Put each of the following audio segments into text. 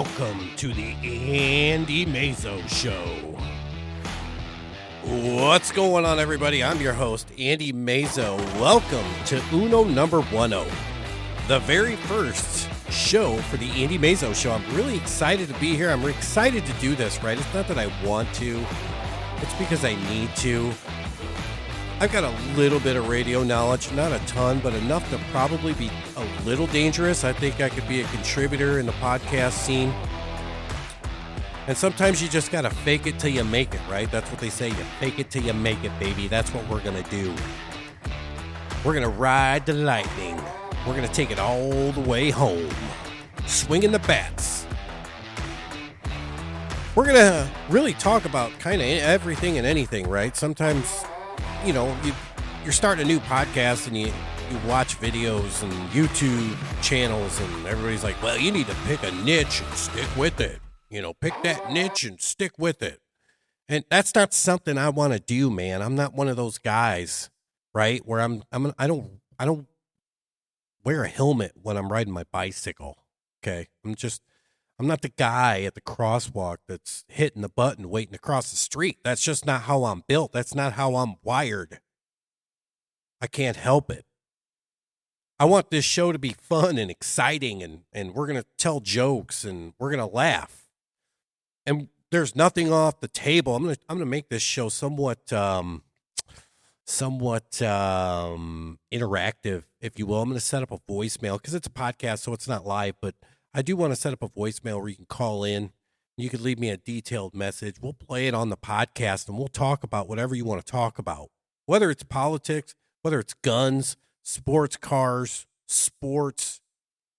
Welcome to the Andy Mazo Show. What's going on, everybody? I'm your host, Andy Mazo. Welcome to Uno number 10, the very first show for the Andy Mazo Show. I'm really excited to be here. I'm excited to do this, right? It's not that I want to. It's because I need to. I've got a little bit of radio knowledge, not a ton, but enough to probably be a little dangerous. I think I could be a contributor in the podcast scene. And sometimes you just got to fake it till you make it, right? That's what they say. You fake it till you make it, baby. That's what we're going to do. We're going to ride the lightning. We're going to take it all the way home. Swinging the bats. We're going to really talk about kind of everything and anything, right? Sometimes, you know, you're starting a new podcast and you watch videos and YouTube channels and everybody's like, well, you need to pick a niche and stick with it. You know, pick that niche and stick with it. And that's not something I want to do, man. I'm not one of those guys, right? Where I don't wear a helmet when I'm riding my bicycle. Okay. I'm not the guy at the crosswalk that's hitting the button waiting to cross the street. That's just not how I'm built. That's not how I'm wired. I can't help it. I want this show to be fun and exciting, and we're going to tell jokes and we're going to laugh. And there's nothing off the table. I'm going to make this show somewhat interactive, if you will. I'm going to set up a voicemail because it's a podcast, so it's not live, but I do want to set up a voicemail where you can call in. You can leave me a detailed message. We'll play it on the podcast, and we'll talk about whatever you want to talk about, whether it's politics, whether it's guns, sports cars, sports,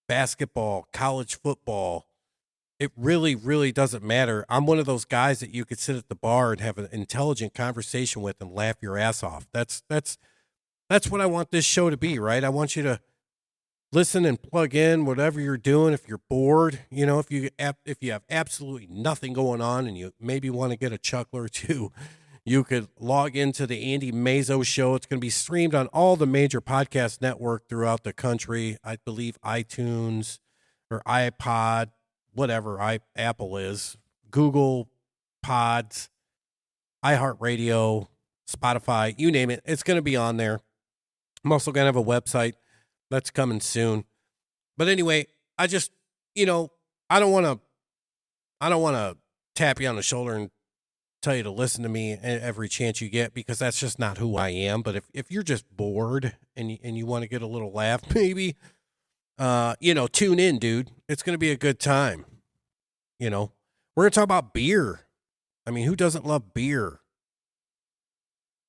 basketball, college football. It really, really doesn't matter. I'm one of those guys that you could sit at the bar and have an intelligent conversation with and laugh your ass off. That's what I want this show to be, right? I want you to listen and plug in whatever you're doing. If you're bored, you know, if you have absolutely nothing going on and you maybe want to get a chuckle or two, you could log into the Andy Mazo Show. It's going to be streamed on all the major podcast network throughout the country. I believe iTunes or iPod, whatever Apple is, Google Pods, iHeartRadio, Spotify, you name it. It's going to be on there. I'm also going to have a website that's coming soon. But anyway, I just, you know, I don't want to tap you on the shoulder and tell you to listen to me every chance you get, because that's just not who I am. But if you're just bored and you want to get a little laugh, maybe, tune in, dude. It's going to be a good time. You know, we're going to talk about beer. I mean, who doesn't love beer?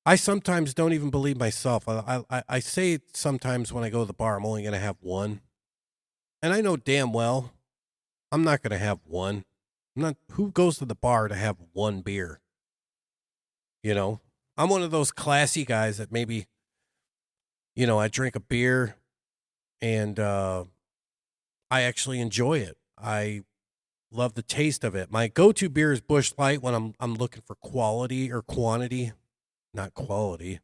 I sometimes don't even believe myself. I say sometimes when I go to the bar, I'm only going to have one. And I know damn well I'm not going to have one. Who goes to the bar to have one beer? You know, I'm one of those classy guys that maybe, you know, I drink a beer and I actually enjoy it. I love the taste of it. My go-to beer is Busch Light when I'm looking for quality or quantity, not quality.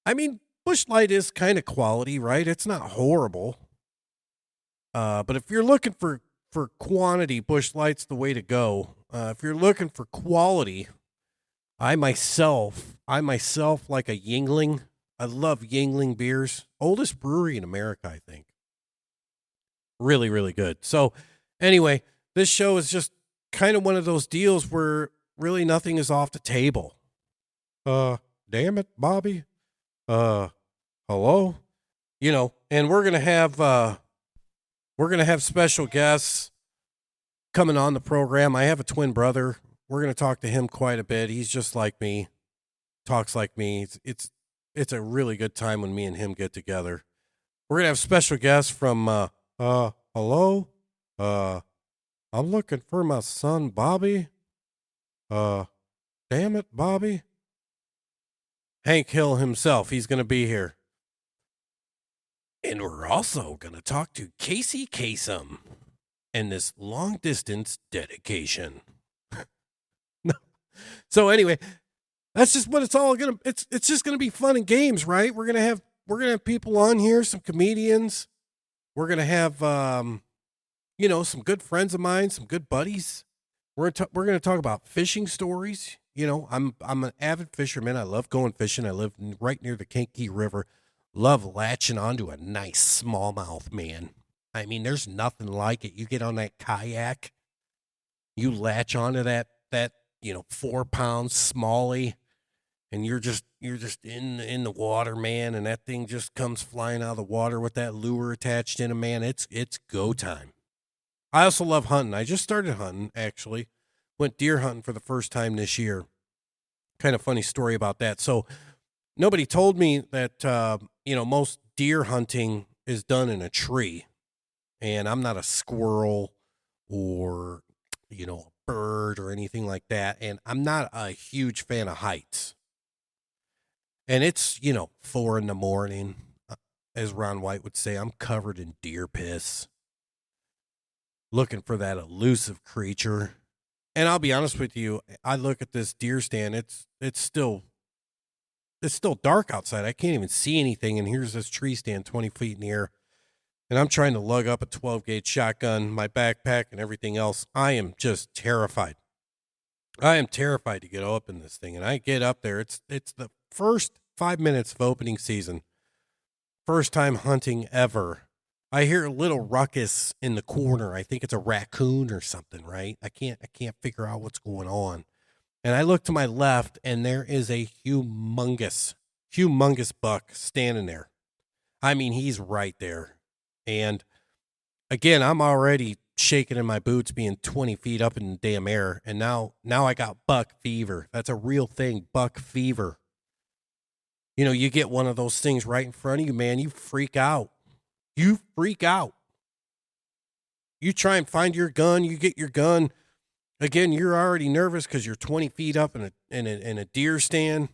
I mean, Busch Light is kind of quality, right? It's not horrible. But if you're looking for quantity, Busch Light's the way to go. If you're looking for quality, I myself like a Yuengling. I love Yuengling beers. Oldest brewery in America, I think. Really, really good. So anyway, this show is just kind of one of those deals where really nothing is off the table. Damn it, Bobby. Hello? You know, and we're going to have special guests coming on the program. I have a twin brother. We're going to talk to him quite a bit. He's just like me, talks like me. It's a really good time when me and him get together. We're going to have special guests from, hello? I'm looking for my son, Bobby. Damn it, Bobby. Hank Hill himself, he's going to be here. And we're also going to talk to Casey Kasem and this long distance dedication. No. So anyway, that's just what it's all going to, it's just going to be fun and games, right? We're going to have people on here, some comedians. We're going to have, some good friends of mine, some good buddies. We're going to talk about fishing stories. I'm an avid fisherman. I love going fishing. I live right near the Kankakee River. Love latching onto a nice smallmouth, man. I mean, there's nothing like it. You get on that kayak, you latch onto that 4-pound smallie, and you're just in the water, man, and that thing just comes flying out of the water with that lure attached in it, man. It's go time. I also love hunting. I just started hunting, actually. Went deer hunting for the first time this year. Kind of funny story about that. So nobody told me that, most deer hunting is done in a tree. And I'm not a squirrel or, a bird or anything like that. And I'm not a huge fan of heights. And it's, 4 a.m, as Ron White would say. I'm covered in deer piss, looking for that elusive creature. And I'll be honest with you, I look at this deer stand, it's still dark outside. I can't even see anything, and here's this tree stand 20 feet in the air. And I'm trying to lug up a 12-gauge shotgun, my backpack, and everything else. I am just terrified. I am terrified to get up in this thing. And I get up there. It's the first 5 minutes of opening season. First time hunting ever. I hear a little ruckus in the corner. I think it's a raccoon or something, right? I can't figure out what's going on. And I look to my left, and there is a humongous buck standing there. I mean, he's right there. And again, I'm already shaking in my boots being 20 feet up in the damn air. And now I got buck fever. That's a real thing, buck fever. You get one of those things right in front of you, man, you freak out. You freak out. You try and find your gun. You get your gun. Again, you're already nervous because you're 20 feet up in a deer stand.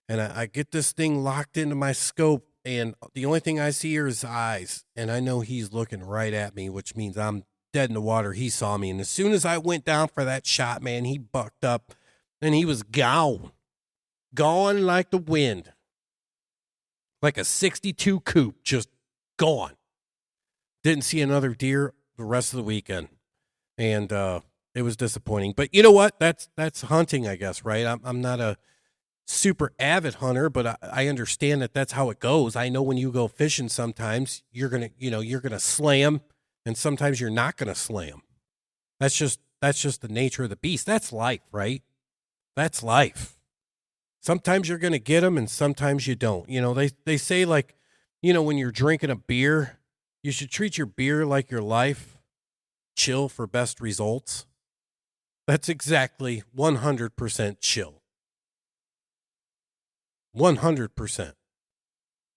And I get this thing locked into my scope. And the only thing I see are his eyes. And I know he's looking right at me, which means I'm dead in the water. He saw me. And as soon as I went down for that shot, man, he bucked up. And he was gone. Gone like the wind. Like a 62 coupe, just gone. Didn't see another deer the rest of the weekend. And it was disappointing. But you know what? That's hunting, I guess, right? I'm not a super avid hunter, but I understand that that's how it goes. I know when you go fishing, sometimes you're going to slay them, and sometimes you're not going to slay them. That's just the nature of the beast. That's life, right? That's life. Sometimes you're going to get them, and sometimes you don't. They say, like, when you're drinking a beer, you should treat your beer like your life. Chill for best results. That's exactly 100% chill. 100%.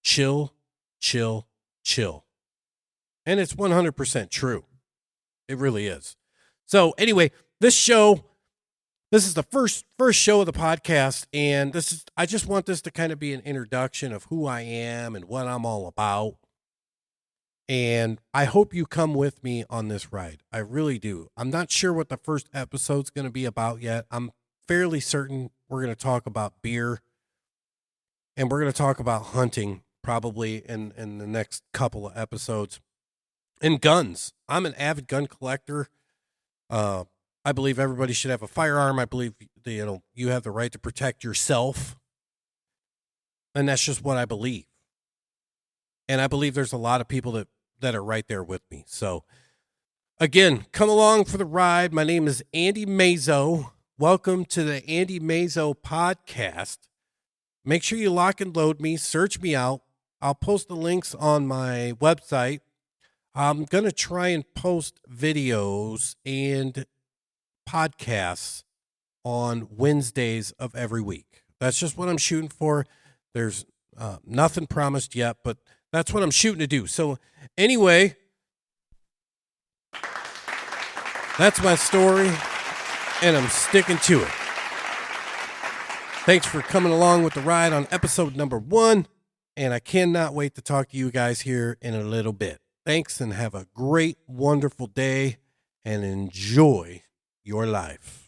Chill, chill, chill. And it's 100% true. It really is. So anyway, this is the first show of the podcast, and I just want this to kind of be an introduction of who I am and what I'm all about. And I hope you come with me on this ride. I really do. I'm not sure what the first episode's going to be about yet. I'm fairly certain we're going to talk about beer, and we're going to talk about hunting probably in the next couple of episodes. And guns. I'm an avid gun collector. I believe everybody should have a firearm. I believe you have the right to protect yourself. And that's just what I believe. And I believe there's a lot of people that are right there with me. So, again, come along for the ride. My name is Andy Mazo. Welcome to the Andy Mazo podcast. Make sure you lock and load me. Search me out. I'll post the links on my website. I'm going to try and post videos and podcasts on Wednesdays of every week. That's just what I'm shooting for. There's nothing promised yet, but that's what I'm shooting to do. So anyway, that's my story, and I'm sticking to it. Thanks for coming along with the ride on episode number 1, and I cannot wait to talk to you guys here in a little bit. Thanks, and have a great, wonderful day, and enjoy your life.